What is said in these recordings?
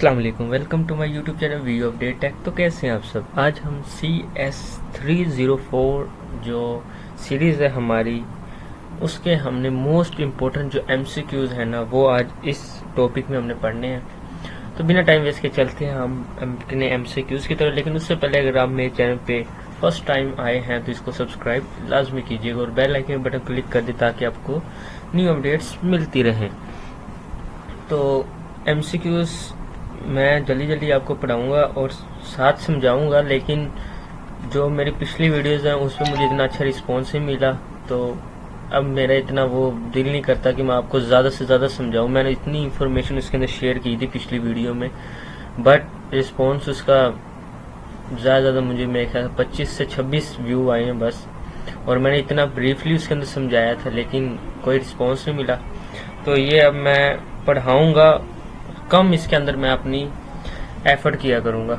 अस्सलाम वालेकुम, welcome to my YouTube channel video update tech. तो कैसे हैं आप सब। आज हम CS304 जो सीरीज़ है हमारी, उसके हमने मोस्ट इम्पोर्टेंट जो MCQs है ना, वो आज इस टॉपिक में हमने पढ़ने हैं। तो बिना टाइम वेस्ट के चलते हैं हम अपने MCQs की तरफ। लेकिन उससे पहले अगर आप मेरे चैनल पे फर्स्ट टाइम आए हैं तो इसको सब्सक्राइब लाजमी कीजिएगा और बेल आइकन बटन क्लिक कर दे ताकि आपको न्यू अपडेट्स मिलती रहें। तो MCQs मैं जल्दी आपको पढ़ाऊंगा और साथ समझाऊंगा, लेकिन जो मेरी पिछली वीडियोस हैं उस पर मुझे इतना अच्छा रिस्पॉन्स नहीं मिला, तो अब मेरा इतना वो दिल नहीं करता कि मैं आपको ज़्यादा से ज़्यादा समझाऊं। मैंने इतनी इन्फॉर्मेशन उसके अंदर शेयर की थी पिछली वीडियो में, बट रिस्पॉन्स उसका ज़्यादा मुझे मेरे ख्याल 25 से 26 व्यू आए हैं बस, और मैंने इतना ब्रीफली उसके अंदर समझाया था लेकिन कोई रिस्पॉन्स नहीं मिला। तो ये अब मैं पढ़ाऊँगा कम, इसके अंदर मैं अपनी एफर्ट किया करूँगा।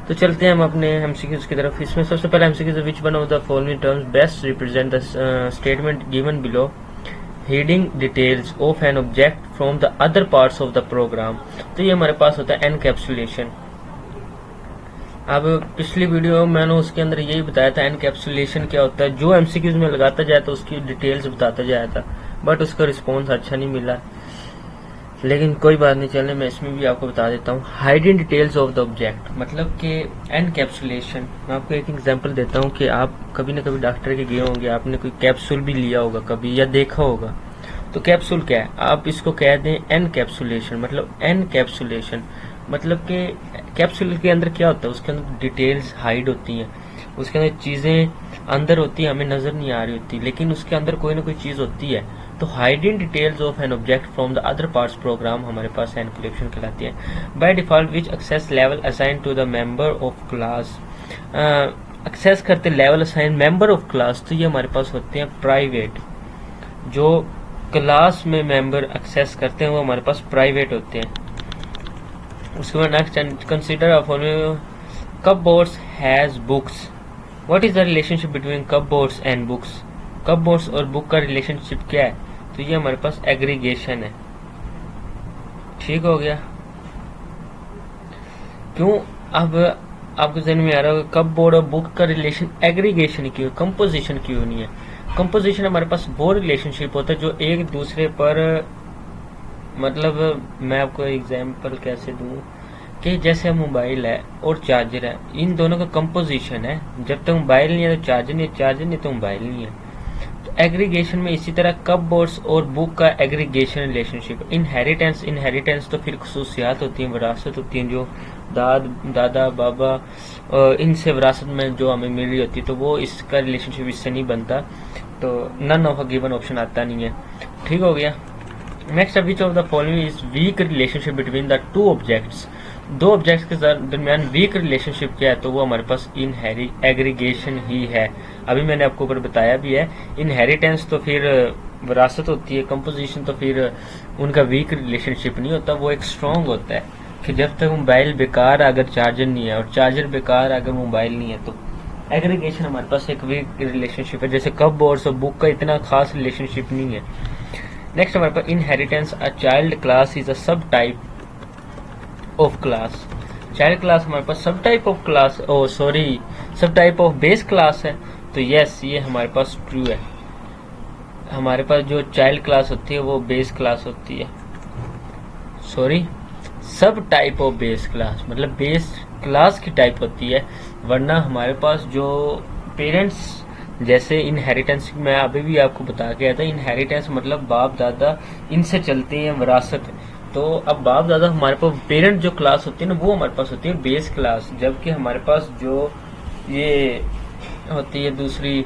तो चलते हैं हम अपने MCQs की तरफ। इसमें सबसे पहले MCQs which one of the following terms best represent the statement given below, hiding details of an object from the other parts of the program. तो ये हमारे पास होता है एनकैप्सुलेशन। अब पिछली वीडियो मैंने उसके अंदर यही बताया था एनकैप्सुलेशन क्या होता है। जो MCQs में लगाता जाए तो उसकी डिटेल्स बताता जाया था, बट उसका रिस्पॉन्स अच्छा नहीं मिला। लेकिन कोई बात नहीं, चले मैं इसमें भी आपको बता देता हूँ। Hiding details of the object मतलब कि एनकैप्सुलेशन। मैं आपको एक एग्जांपल देता हूँ कि आप कभी ना कभी डॉक्टर के गए होंगे, आपने कोई कैप्सूल भी लिया होगा कभी या देखा होगा। तो कैप्सूल क्या है, आप इसको कह दें एनकैप्सुलेशन। मतलब एनकैप्सुलेशन मतलब कि कैप्सूल के अंदर क्या होता है, उसके अंदर डिटेल्स हाइड होती हैं, उसके अंदर चीज़ें अंदर होती है, हमें नज़र नहीं आ रही होती, लेकिन उसके अंदर कोई ना कोई चीज़ होती है। तो hiding details of an object from the other parts program हमारे पास एनकैप्सुलेशन कहलाती है। By default which access level assign to the member of class. Access करते level assign member of class, तो ये हमारे पास होते हैं प्राइवेट। जो क्लास में मेंबर एक्सेस करते हैं वो हमारे पास प्राइवेट होते हैं। उसके बाद next, consider cupboards has books. What is the relationship between cupboards and books. Cupboards और बुक का रिलेशनशिप क्या है, तो ये हमारे पास एग्रीगेशन है। ठीक हो गया। क्यों, अब आपको जहन में आ रहा होगा कपबोर्ड और बुक का रिलेशन एग्रीगेशन क्यों, कंपोजिशन क्यों नहीं है। कंपोजिशन हमारे पास वो रिलेशनशिप होता है जो एक दूसरे पर, मतलब मैं आपको एग्जांपल कैसे दूं कि जैसे मोबाइल है और चार्जर है, इन दोनों का कंपोजिशन है। जब तक मोबाइल नहीं है तो चार्जर नहीं है, चार्जर नहीं तो मोबाइल नहीं है। तो एग्रीगेशन में इसी तरह कपबोर्ड्स और बुक का एग्रीगेशन रिलेशनशिप। इनहेरिटेंस तो फिर खुसूसियात होती हैं, विरासत होती हैं, जो दादा बाबा इनसे विरासत में जो हमें मिल रही होती है, तो वो इसका रिलेशनशिप इससे नहीं बनता। तो none of a given option आता नहीं है। ठीक हो गया। Next, which of the following is weak relationship between the two objects. दो ऑब्जेक्ट्स के दरमियान वीक रिलेशनशिप क्या है, तो वो हमारे पास एग्रीगेशन ही है। अभी मैंने आपको ऊपर बताया भी है। इनहेरिटेंस तो फिर विरासत होती है, कंपोजिशन तो फिर उनका वीक रिलेशनशिप नहीं होता, वो एक स्ट्रॉन्ग होता है कि जब तक मोबाइल बेकार अगर चार्जर नहीं है और चार्जर बेकार अगर मोबाइल नहीं है, तो एग्रीगेशन हमारे पास एक वीक रिलेशनशिप है। जैसे कपबोर्ड्स और बुक का इतना खास रिलेशनशिप नहीं है। नेक्स्ट हमारे पास inheritance, a child class is a subtype of class. Child class हमारे पास subtype of class, subtype of base class है। तो यस, ये हमारे पास ट्रू है। हमारे पास जो चाइल्ड क्लास होती है वो बेस क्लास होती है। सब टाइप ऑफ बेस क्लास मतलब बेस क्लास की टाइप होती है। वरना हमारे पास जो पेरेंट्स, जैसे इनहेरिटेंस मैं अभी भी आपको बता के आया था, इनहेरिटेंस मतलब बाप दादा इनसे चलते हैं विरासत। तो अब बाप दादा हमारे पास पेरेंट जो क्लास होती है ना, वो हमारे पास होती है बेस क्लास। जबकि हमारे पास जो ये होती है दूसरी,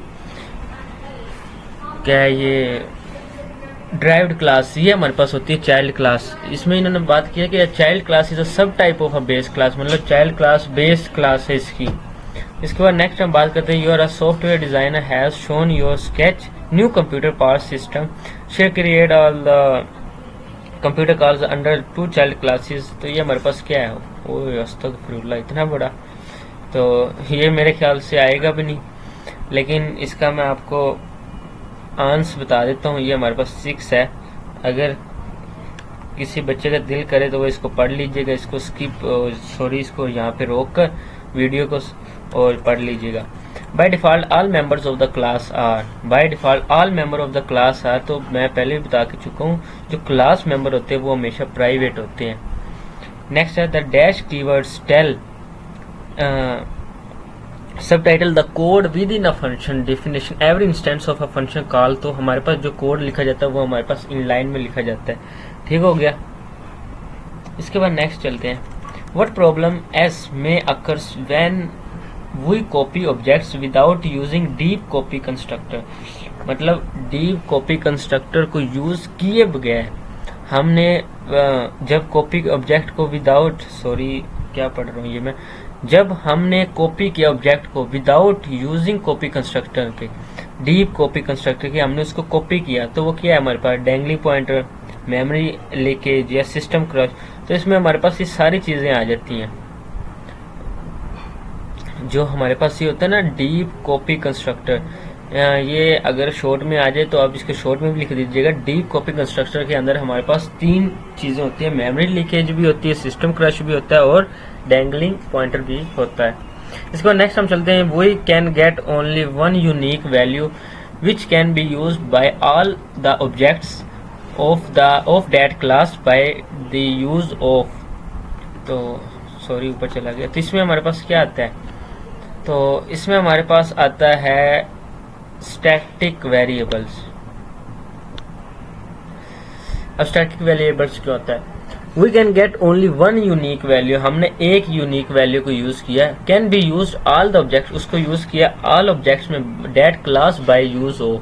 क्या है ये, ड्राइव्ड क्लास, ये हमारे पास होती है चाइल्ड क्लास। इसमें इन्होंने बात किया कि child class is a subtype of a base class, मतलब चाइल्ड क्लास बेस क्लास है इसकी। इसके बाद नेक्स्ट हम बात करते हैं, you're a software designer has shown your sketch new computer part system share create all the computer calls under to child classes. तो ये हमारे पास क्या है, ओह अस्तगफिरुल्लाह, इतना बड़ा, तो ये मेरे ख्याल से आएगा भी नहीं। लेकिन इसका मैं आपको आंसर बता देता हूँ। ये हमारे पास 6 है। अगर किसी बच्चे का दिल करे तो वो इसको पढ़ लीजिएगा, इसको इसको यहाँ पे रोक कर वीडियो को और पढ़ लीजिएगा। By default all members of the class are, by default all member of the class are, तो मैं पहले भी बता के चुका हूँ जो क्लास मेंबर होते हैं वो हमेशा प्राइवेट होते हैं। नेक्स्ट है the dash keywords tell subtitle the code within a function definition every instance of a function call, तो हमारे पास जो कोड लिखा जाता है वो हमारे पास इन लाइन में लिखा जाता है। ठीक हो गया। इसके बाद नेक्स्ट चलते हैं। व्हाट प्रॉब्लम एस में occurs when we copy objects without using deep copy constructor, मतलब डीप कॉपी कंस्ट्रक्टर को यूज किए बगैर हमने जब कॉपी ऑब्जेक्ट को जब हमने कॉपी किया ऑब्जेक्ट को विदाउट यूजिंग कॉपी कंस्ट्रक्टर के, डीप कॉपी कंस्ट्रक्टर के, हमने उसको कॉपी किया तो वो क्या है हमारे पास, डैंगलिंग पॉइंटर, मेमोरी लीकेज या सिस्टम क्रश, तो इसमें हमारे पास ये सारी चीजें आ जाती हैं। जो हमारे पास ये होता है ना डीप कॉपी कंस्ट्रक्टर, ये अगर शॉर्ट में आ जाए तो आप इसके शॉर्ट में भी लिख दीजिएगा। डीप कॉपी कंस्ट्रक्टर के अंदर हमारे पास 3 चीजें होती है, मेमोरी लीकेज भी होती है, सिस्टम क्रश भी होता है और डैंगलिंग पॉइंटर भी होता है। इसके बाद नेक्स्ट हम चलते हैं। We can get only one unique value which can be used by all the objects of that class by the use of, तो सॉरी ऊपर चला गया। तो इसमें हमारे पास क्या आता है, तो इसमें हमारे पास आता है स्टैटिक वेरिएबल्स। अब स्टैटिक वेरिएबल्स क्या होता है, we can get only one unique value, हमने एक यूनिक वैल्यू को यूज किया, can be use all the objects, उसको यूज किया ऑल ऑब्जेक्ट्स में that class by use of,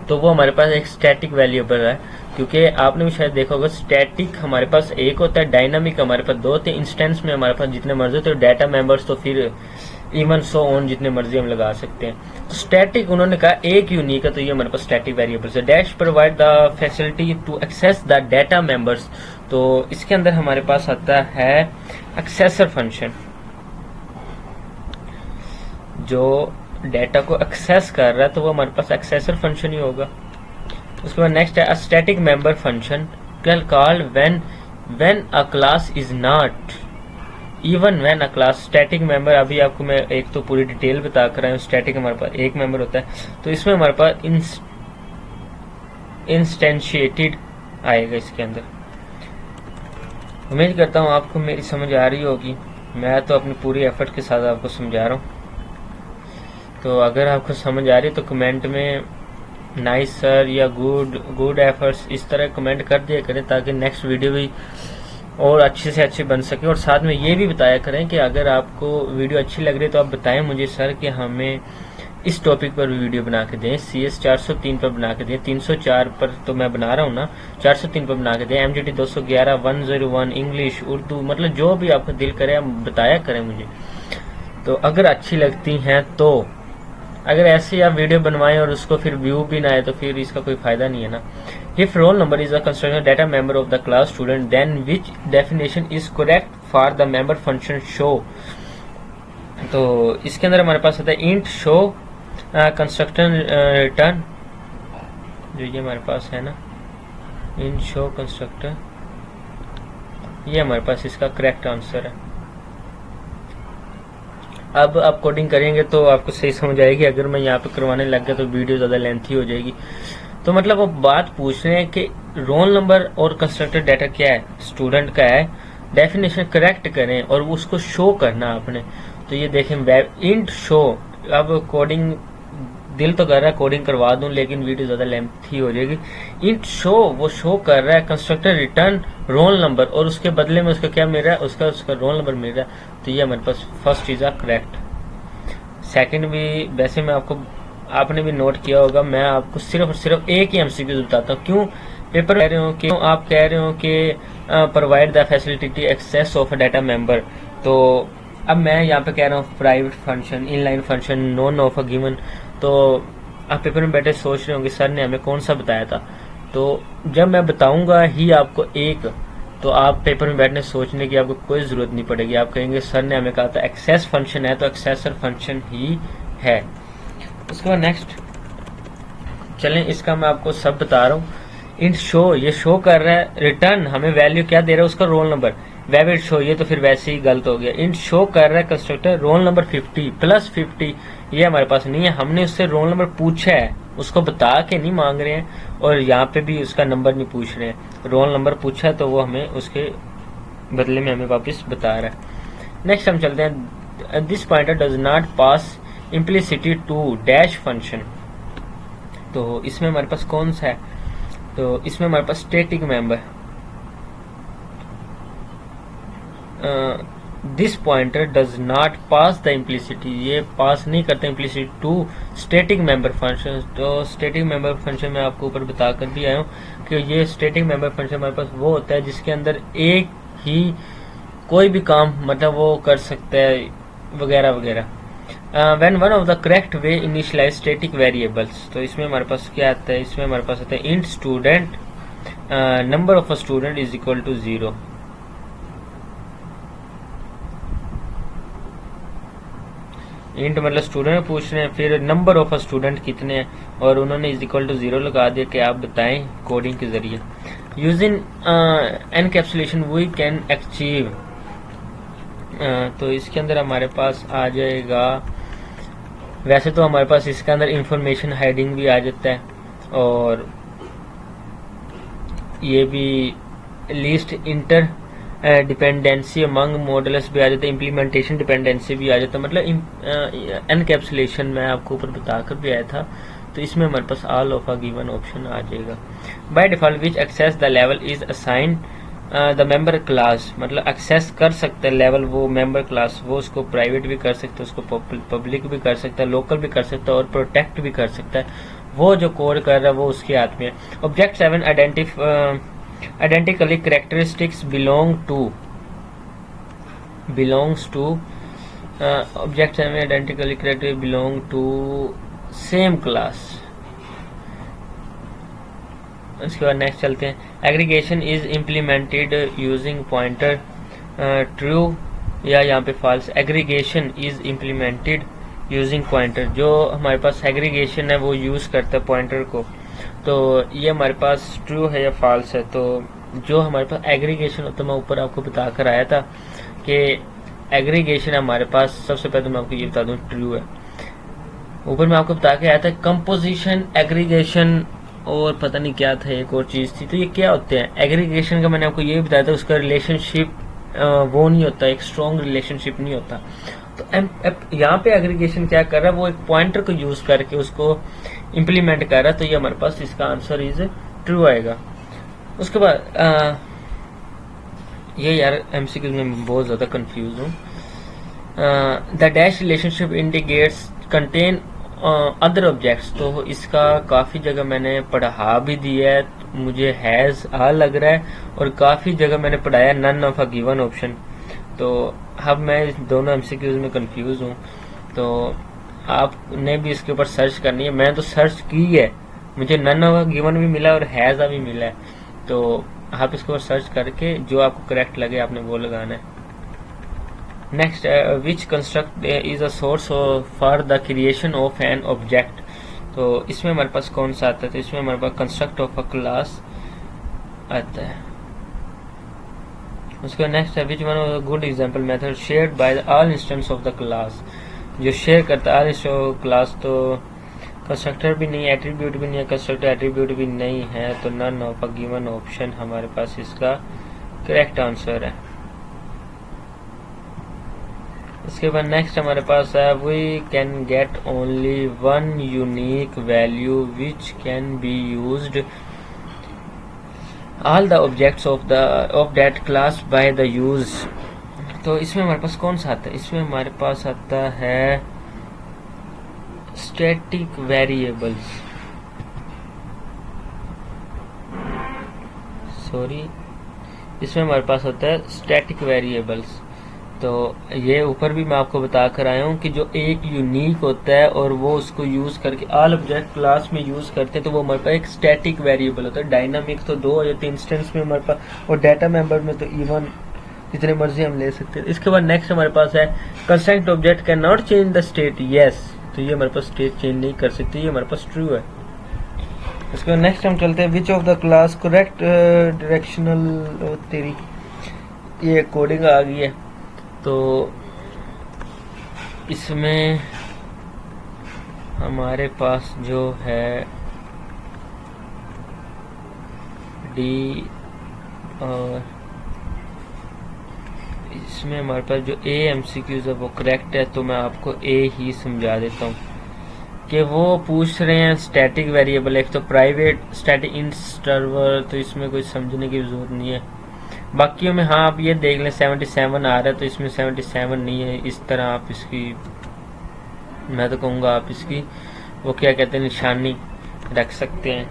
तो वो हमारे पास एक स्टैटिक वेरिएबल है। क्योंकि आपने भी शायद देखा होगा स्टैटिक हमारे पास एक होता है, डायनामिक हमारे पास 2 होते हैं, इंस्टेंस में हमारे पास जितने मर्जी होते हैं, डाटा मेंबर्स तो फिर इवन सो ऑन जितने मर्जी हम लगा सकते हैं। तो स्टैटिक उन्होंने कहा एक यूनिक है, तो ये हमारे पास स्टैटिक वेरिएबल्स है। Dash provide the facility to access the data members, तो इसके अंदर हमारे पास आता है एक्सेसर फंक्शन, जो डाटा को एक्सेस कर रहा है तो वो हमारे पास एक्सेसर फंक्शन ही होगा। उसके बाद नेक्स्ट है static member function called when a class is not even when a class. Static member अभी आपको मैं एक तो पूरी डिटेल बता कर रहा हूँ। स्टैटिक हमारे पास एक मेंबर होता है, तो इसमें हमारे पास इंस्टेंशिएटेड आएगा इसके अंदर। उम्मीद करता हूँ आपको मेरी समझ आ रही होगी, मैं तो अपनी पूरी एफर्ट के साथ आपको समझा रहा हूँ। तो अगर आपको समझ आ रही है तो कमेंट में नाइस सर या गुड एफर्ट्स इस तरह कमेंट कर दिया करें, ताकि नेक्स्ट वीडियो भी और अच्छे से अच्छे बन सके। और साथ में ये भी बताया करें कि अगर आपको वीडियो अच्छी लग रही है तो आप बताएं मुझे सर कि हमें इस टॉपिक पर वीडियो बना के दें, CS 403 पर बना के दें, 304 पर तो मैं बना रहा हूँ ना, 403 पर बना के दें, MGT 211, 101 इंग्लिश, उर्दू, मतलब जो भी आपका दिल करे आप बताया करें मुझे। तो अगर अच्छी लगती हैं तो अगर ऐसे आप वीडियो बनवाएं और उसको फिर व्यू भी ना आए तो फिर इसका कोई फायदा नहीं है ना। If roll number is a constructed data member of the class student, then which definition is correct for the member function show? तो इसके अंदर हमारे पास आता है int show constructor return, जो ये हमारे पास है ना int show constructor, ये हमारे पास इसका करेक्ट आंसर है। अब आप कोडिंग करेंगे तो आपको सही समझ आएगी, अगर मैं यहाँ पे करवाने लग गया तो वीडियो ज़्यादा लेंथी हो जाएगी। तो मतलब वो बात पूछ रहे हैं कि रोल नंबर और कंस्ट्रक्टेड डाटा क्या है, स्टूडेंट का है, डेफिनेशन करेक्ट करें और उसको शो करना आपने। तो ये देखें इंट शो, अब कोडिंग दिल तो कर रहा है कोडिंग करवा दूं लेकिन वीडियो ज़्यादा लेंथी हो जाएगी। इंट शो वो शो कर रहा है कंस्ट्रक्टर रिटर्न रोल नंबर और उसके बदले में उसका क्या मिल रहा है, उसका रोल नंबर मिल रहा है। तो ये हमारे पास फर्स्ट चीज़ है करेक्ट। सेकंड भी वैसे मैं आपने भी नोट किया होगा, मैं आपको सिर्फ और सिर्फ एक ही MCQ बताता हूँ। क्यों पेपर कह रहे हो कि आप कह रहे हो कि provide the facility access of data member, तो अब मैं यहाँ पे कह रहा हूँ private function, inline function, none of a given. तो आप पेपर में बैठे सोच रहे होंगे सर ने हमें कौन सा बताया था, तो जब मैं बताऊंगा ही आपको एक, तो आप पेपर में बैठने सोचने की आपको कोई जरूरत नहीं पड़ेगी। आप कहेंगे सर ने हमें कहा था एक्सेस फंक्शन है, तो एक्सेसर फंक्शन ही है। उसके बाद नेक्स्ट चलें, इसका मैं आपको सब बता रहा हूँ। इंट शो, ये शो कर रहा है, रिटर्न हमें वैल्यू क्या दे रहा है, उसका रोल नंबर, वैलिड शो, ये तो फिर वैसे ही गलत हो गया। इंट शो कर रहा है कंस्ट्रक्टर रोल नंबर 50 प्लस 50, ये हमारे पास नहीं है, हमने उससे रोल नंबर पूछा है, उसको बता के नहीं मांग रहे हैं, और यहाँ पे भी उसका नंबर नहीं पूछ रहे हैं, रोल नंबर पूछा है तो वो हमें उसके बदले में हमें वापस बता रहा है। नेक्स्ट हम चलते हैं, this pointer does not pass implicitly to dash function. तो इसमें हमारे पास कौन सा है, तो इसमें हमारे पास static member, this pointer does not pass the implicitly, ये पास नहीं करता implicitly to static member function. तो स्टैटिक मेंबर फंक्शन मैं आपको ऊपर बताकर भी आया हूँ कि ये स्टैटिक मेंबर फंक्शन हमारे पास वो होता है जिसके अंदर एक ही कोई भी काम मतलब वो कर सकता है वगैरह वगैरह। When one of the correct way initialize static variables, तो इसमें हमारे पास क्या आता है, इसमें हमारे पास आता है int student number of a student is equal to 0। Int मतलब स्टूडेंट पूछ रहे हैं, फिर नंबर ऑफ अ स्टूडेंट कितने हैं, और उन्होंने इज इक्वल टू 0 लगा दिया कि आप बताएं कोडिंग के जरिए। Using encapsulation we can achieve, तो इसके अंदर हमारे पास आ जाएगा, वैसे तो हमारे पास इसके अंदर इंफॉर्मेशन हाइडिंग भी आ जाता है, और ये भी least inter dependency among models भी आ जाता है, इम्प्लीमेंटेशन डिपेंडेंसी भी आ जाता है, मतलब एनकैप्सुलेशन मैं आपको ऊपर बताकर भी आया था। तो इसमें हमारे पास all of a given option आ जाएगा। By default which access the level is assigned the member class, मतलब एक्सेस कर सकते हैं लेवल वो मेंबर क्लास, वो उसको प्राइवेट भी कर सकते हैं, उसको पब्लिक भी कर सकता है, लोकल भी कर सकता है, और प्रोटेक्ट भी कर सकता है, वो जो कोड कर रहा है वो उसके हाथ में है। Object 7 identically characteristics belongs to object 7 identically characteristics belong to same class। इसके बाद नेक्स्ट चलते हैं, aggregation is implemented using pointer true या यहाँ पे false. Aggregation is implemented using pointer, जो हमारे पास एग्रीगेशन है वो यूज करता है पॉइंटर को, तो ये हमारे पास ट्रू है या फॉल्स है। तो जो हमारे पास एग्रीगेशन होता है, मैं ऊपर आपको बताकर आया था कि एग्रीगेशन हमारे पास, सबसे पहले तो मैं आपको ये बता दूं ट्रू है। ऊपर मैं आपको बता के आया था कंपोजिशन, एग्रीगेशन और पता नहीं क्या था, एक और चीज थी। तो ये क्या होते हैं, एग्रीगेशन का मैंने आपको ये भी बताया था, उसका रिलेशनशिप वो नहीं होता, एक स्ट्रॉन्ग रिलेशनशिप नहीं होता। तो यहाँ पे एग्रीगेशन क्या कर रहा है, वो एक पॉइंटर को यूज करके उसको इम्प्लीमेंट कर रहा है, तो ये हमारे पास इसका आंसर इज ट्रू आएगा। उसके बाद ये यार एमसीक्यूज में बहुत ज्यादा कंफ्यूज हूँ। The dash relationship indicates contain other objects, तो इसका काफी जगह मैंने पढ़ा भी दिया है, मुझे हैज आ लग रहा है, और काफी जगह मैंने पढ़ाया none of a given option. तो अब मैं इस दोनों एमसीक्यूज में कंफ्यूज हूँ, तो आपने भी इसके ऊपर सर्च करनी है। मैं तो सर्च की है, मुझे नन ऑफ अ गिवन भी मिला और हैज भी मिला है, तो आप इसके ऊपर सर्च करके जो आपको करेक्ट लगे आपने वो लगाना है। Next, which construct is a source for the creation of an object, तो इसमें हमारे पास कौन सा आता है, तो इसमें हमारे पास कंस्ट्रक्ट ऑफ अ क्लास आता है। उसके नेक्स्ट है, विच one of the good example method shared by all instance of the class, जो शेयर करता है ऑल इंस्टेंस ऑफ क्लास, तो कंस्ट्रक्टर भी नहीं है, एट्रीब्यूट भी नहीं है, कंस्ट्रक्टर एट्रीब्यूट भी नहीं है, तो none of a given option हमारे पास इसका करेक्ट आंसर है। इसके बाद नेक्स्ट हमारे पास है, we can get only one unique value which can be used all the objects of that class by the use, तो इसमें हमारे पास कौन सा आता है, इसमें हमारे पास आता है स्टैटिक वेरिएबल्स, सॉरी, इसमें हमारे पास होता है स्टैटिक वेरिएबल्स। तो ये ऊपर भी मैं आपको बता कर आया हूँ कि जो एक यूनिक होता है और वो उसको यूज करके ऑल ऑब्जेक्ट क्लास में यूज करते हैं, तो वो हमारे पास एक स्टैटिक वेरिएबल होता है। डायनामिक तो 2 या 3 इंस्टेंस में हमारे पास, और डाटा मेंबर में तो इवन जितने मर्जी हम ले सकते हैं। इसके बाद नेक्स्ट हमारे पास है, construct object can not change the state, yes, तो ये हमारे पास स्टेट चेंज नहीं कर सकती, ये हमारे पास ट्रू है। उसके नेक्स्ट हम चलते हैं विच of the class correct directional तेरी, ये कोडिंग आ गई है। तो इसमें हमारे पास जो है डी, और इसमें हमारे पास जो ए एमसीक्यूज है वो करेक्ट है। तो मैं आपको ए ही समझा देता हूँ कि वो पूछ रहे हैं स्टैटिक वेरिएबल, एक तो प्राइवेट स्टैटिक इंटरवल, तो इसमें कोई समझने की जरूरत नहीं है। बाकियों में हाँ आप ये देख लें 77 आ रहा है, तो इसमें 77 नहीं है। इस तरह आप इसकी, मैं तो कहूँगा आप इसकी वो क्या कहते हैं निशानी रख सकते हैं।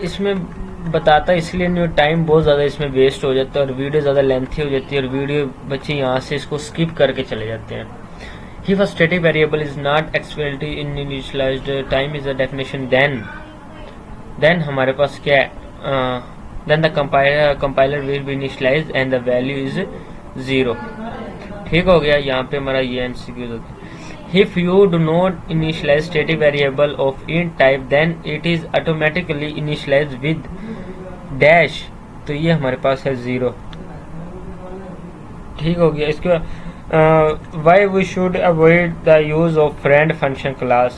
इसमें बताता इसलिए नहीं, टाइम बहुत ज़्यादा इसमें वेस्ट हो जाता है और वीडियो ज़्यादा लेंथी हो जाती है, और वीडियो बच्चे यहाँ से इसको स्किप करके चले जाते हैं। If a static variable is not explicitly initialized, time is a definition, then हमारे पास क्या है, then the compiler will be initialized and the value is 0। ठीक हो गया, यहाँ पे हमारा ये एमसीक्यू होता है। If you do not initialize static variable of int type, then it is automatically initialized with dash, तो ये हमारे पास है 0। ठीक हो गया। इसके why we should avoid the use of friend function class,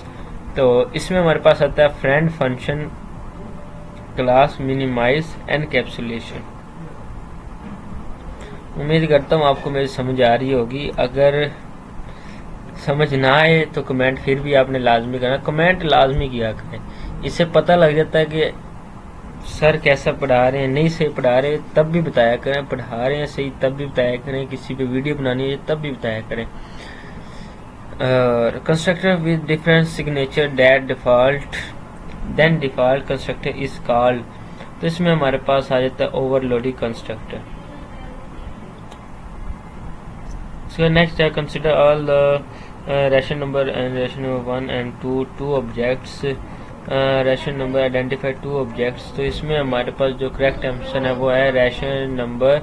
तो इसमें हमारे पास आता है friend function class minimize encapsulation। उम्मीद करता हूँ आपको मेरी समझ आ रही होगी। अगर समझ ना आए तो कमेंट फिर भी आपने लाजमी करना, कमेंट लाजमी किया करें। इससे पता लग जाता है कि सर कैसा पढ़ा रहे हैं, नहीं सही पढ़ा रहे तब भी बताया करें, पढ़ा रहे हैं सही तब भी बताया करें, किसी पे वीडियो बनानी है तब भी बताया करें। Constructor with different signature that default, then default constructor is called, तो इसमें हमारे पास आ जाता है ओवरलोडिंग कंस्ट्रक्टर। सो नेक्स्ट है consider all the ration number and ration number 1 and 2 objects, ration number identify 2 objects. तो इसमें हमारे पास जो करेक्ट आंसर है वो है रेशन नंबर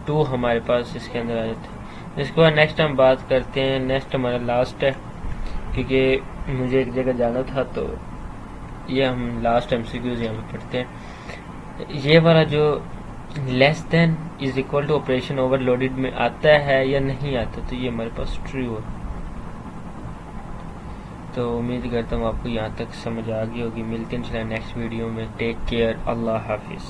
2 हमारे पास इसके अंदर आ जाता है। इसके बाद नेक्स्ट हम बात करते हैं, नेक्स्ट हमारा लास्ट है क्योंकि मुझे एक जगह जाना था, तो ये हम लास्ट एमसीक्यूज यहाँ पे पढ़ते हैं। ये वाला जो less than is equal to operation overloaded में आता है या नहीं आता, तो ये हमारे पास ट्रू है। तो उम्मीद करता हूँ आपको यहाँ तक समझ आ गई होगी। मिलते हैं नेक्स्ट वीडियो में। टेक केयर, अल्लाह हाफिज़।